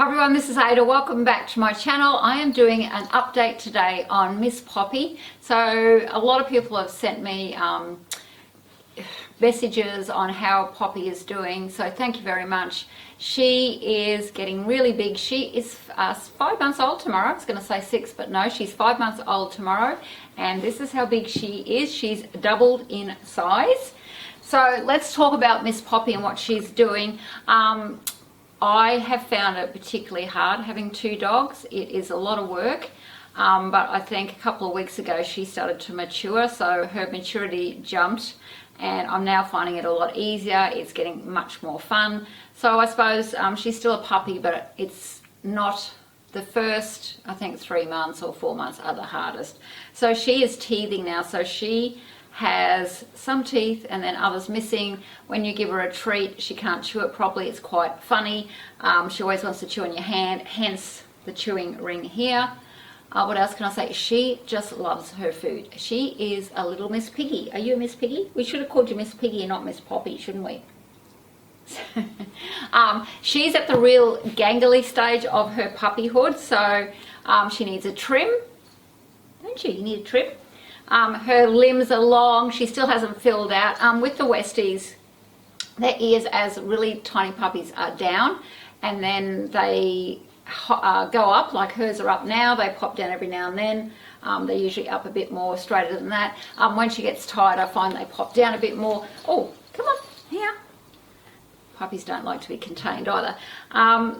Hi everyone, this is Ada. Welcome back to my channel. I am doing an update today on Miss Poppy. So a lot of people have sent me messages on how Poppy is doing, so thank you very much. She is getting really big. She is 5 months old tomorrow. I was going to say 6, but no, she's 5 months old tomorrow, and this is how big she is. She's doubled in size. So let's talk about Miss Poppy and what she's doing. I have found it particularly hard having 2 dogs. It is a lot of work, but I think a couple of weeks ago she started to mature, so her maturity jumped, and I'm now finding it a lot easier. It's getting much more fun. So I suppose she's still a puppy, but it's not the first, I think 3 months or 4 months are the hardest. So she is teething now, so she has some teeth and then others missing. When you give her a treat, she can't chew it properly. It's quite funny. She always wants to chew on your hand, hence the chewing ring here. What else can I say? She just loves her food. She is a little Miss Piggy. Are you a Miss Piggy? We should have called you Miss Piggy and not Miss Poppy, shouldn't we? She's at the real gangly stage of her puppyhood, so she needs a trim. Don't you? You need a trim. Her limbs are long. She still hasn't filled out. With the Westies, their ears as really tiny puppies are down, and then they go up, like hers are up now. They pop down every now and then. They're usually up a bit more straighter than that. When she gets tired, I find they pop down a bit more. Oh, come on, here. Puppies don't like to be contained either.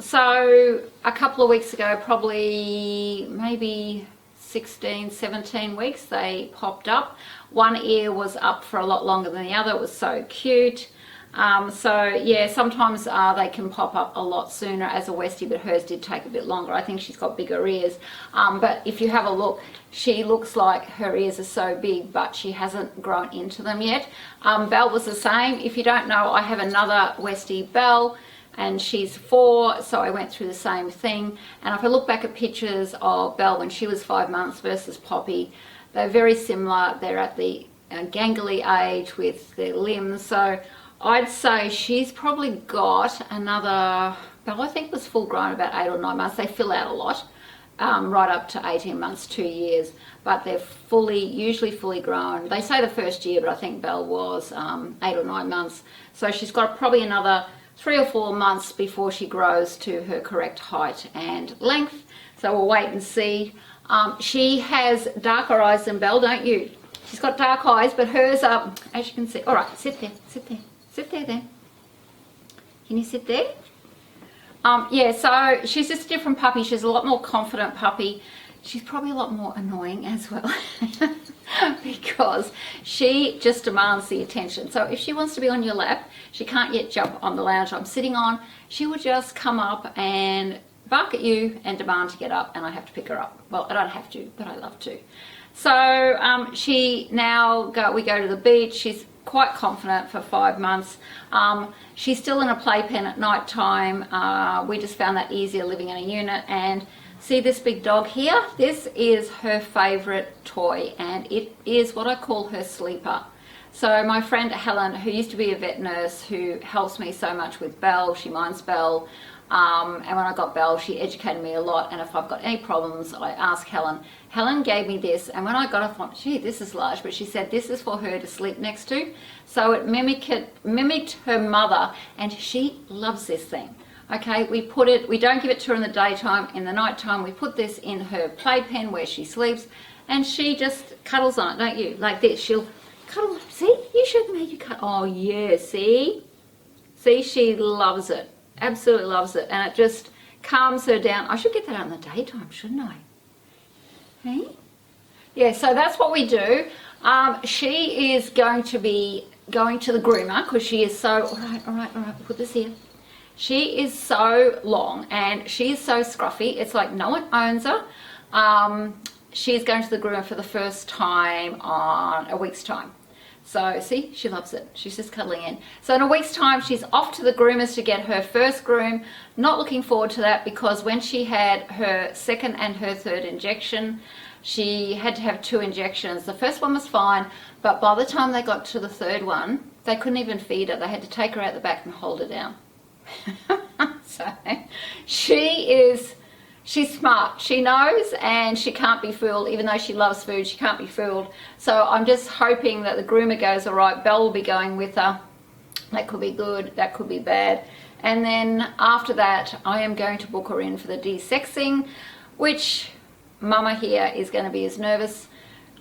So a couple of weeks ago, probably maybe 16, 17 weeks, they popped up. One ear was up for a lot longer than the other. It was so cute. So yeah, sometimes they can pop up a lot sooner as a Westie, but hers did take a bit longer. I think she's got bigger ears. But if you have a look, she looks like her ears are so big, but she hasn't grown into them yet. Belle was the same. If you don't know, I have another Westie, Belle, and she's 4, so I went through the same thing. And if I look back at pictures of Belle when she was 5 months versus Poppy, they're very similar. They're at the gangly age with their limbs, so I'd say she's probably got another, Belle I think was full grown about 8 or 9 months. They fill out a lot, right up to 18 months, 2 years, but they're usually fully grown. They say the first year, but I think Belle was 8 or 9 months. So she's got probably another 3 or 4 months before she grows to her correct height and length. So we'll wait and see. She has darker eyes than Belle, don't you? She's got dark eyes, but hers are, as you can see. All right, sit there, sit there. Sit there then. Can you sit there? Yeah, so she's just a different puppy. She's a lot more confident puppy. She's probably a lot more annoying as well because she just demands the attention. So if she wants to be on your lap, she can't yet jump on the lounge I'm sitting on. She would just come up and bark at you and demand to get up, and I have to pick her up. Well, I don't have to, but I love to. So we go to the beach. She's quite confident for 5 months. She's still in a playpen at night time. We just found that easier living in a unit. And see this big dog here? This is her favorite toy, and it is what I call her sleeper. So my friend Helen, who used to be a vet nurse, who helps me so much with Belle, she minds Belle. And when I got Belle, she educated me a lot, and if I've got any problems, I ask Helen. Helen gave me this, and when I got it, I thought, gee, this is large, but she said this is for her to sleep next to. So it mimicked her mother, and she loves this thing. Okay, we don't give it to her in the daytime. In the nighttime, we put this in her playpen where she sleeps, and she just cuddles on it, don't you? Like this, she'll cuddle. See, you showed me how you cuddle. Oh yeah, see, she loves it. Absolutely loves it, and it just calms her down. I should get that out in the daytime, shouldn't I? Hey? Yeah, so that's what we do. She is going to be going to the groomer because she is so, all right, put this here. She is so long and she is so scruffy. It's like no one owns her. She's going to the groomer for the first time on a week's time. So see, she loves it. She's just cuddling in. So in a week's time, she's off to the groomers to get her first groom. Not looking forward to that because when she had her second and her third injection, she had to have 2 injections. The first one was fine, but by the time they got to the third one, they couldn't even feed her. They had to take her out the back and hold her down. So she's smart. She knows, and she can't be fooled. Even though she loves food, she can't be fooled. So I'm just hoping that the groomer goes all right. Belle will be going with her. That could be good, that could be bad. And then after that, I am going to book her in for the de-sexing, which Mama here is going to be as nervous.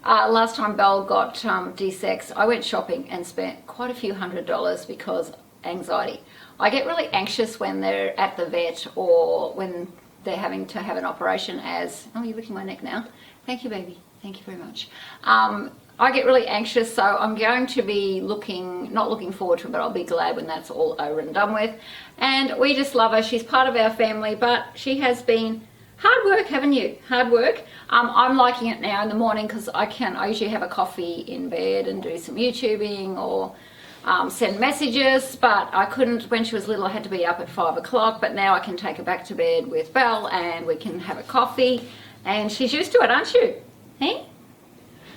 Last time Belle got de-sexed, I went shopping and spent quite a few $100s because anxiety. I get really anxious when they're at the vet or when they're having to have an operation as... Oh, you're licking my neck now. Thank you, baby. Thank you very much. I get really anxious, so I'm going to be not looking forward to it, but I'll be glad when that's all over and done with. And we just love her. She's part of our family, but she has been hard work, haven't you? Hard work. I'm liking it now in the morning because I usually have a coffee in bed and do some YouTubing or send messages, but I couldn't when she was little. I had to be up at 5 o'clock, but now I can take her back to bed with Belle and we can have a coffee, and she's used to it, aren't you? Hey?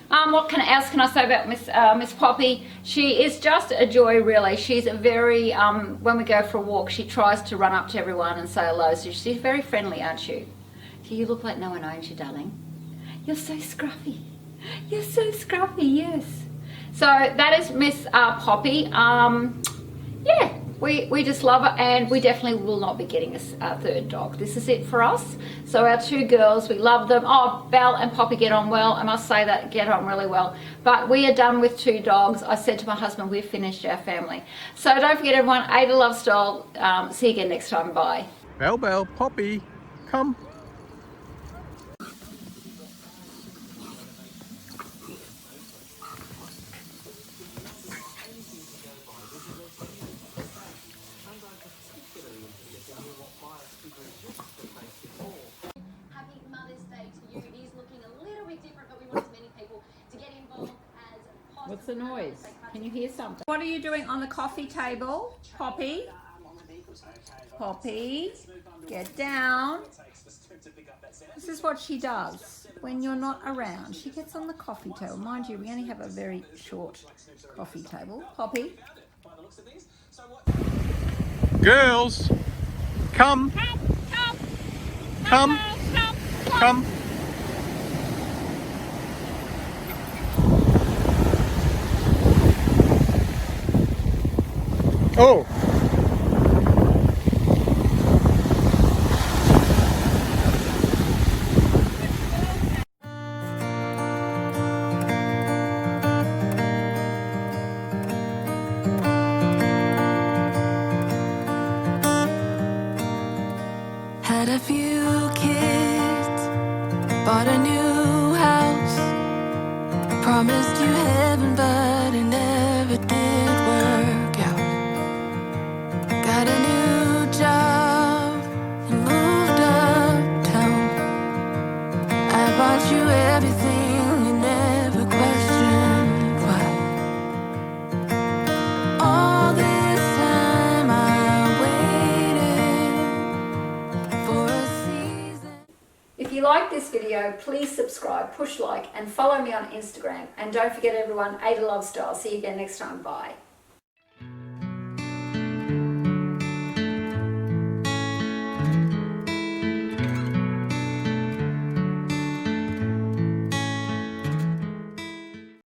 What else can I say about Miss Poppy? She is just a joy, really. She's a very, when we go for a walk, she tries to run up to everyone and say hello. So she's very friendly, aren't you? Do you look like no one owns you, darling? You're so scruffy. You're so scruffy, yes. So that is Miss Poppy. Yeah, we just love her, and we definitely will not be getting a third dog. This is it for us. So our two girls, we love them. Oh, Belle and Poppy get on well. I must say that, get on really well. But we are done with 2 dogs. I said to my husband, we've finished our family. So don't forget, everyone, Ada Love Style. See you again next time. Bye. Belle, Poppy, come. Happy Mother's Day to you. It is looking a little bit different, but we want as many people to get involved as possible. What's the noise? Can you hear something? What are you doing on the coffee table, Poppy? Poppy, get down. This is what she does when you're not around. She gets on the coffee table. Mind you, we only have a very short coffee table. Poppy. Girls, come. Come. Come. Oh. Had a few kids, bought a new house, promised you heaven, but it never did work out. Got a new job and moved uptown. I bought you everything, you never questioned why. All this time I waited for a season. If you like this video, please subscribe, push like, and follow me on Instagram. And don't forget, everyone, Ada Love Style. See you again next time. Bye.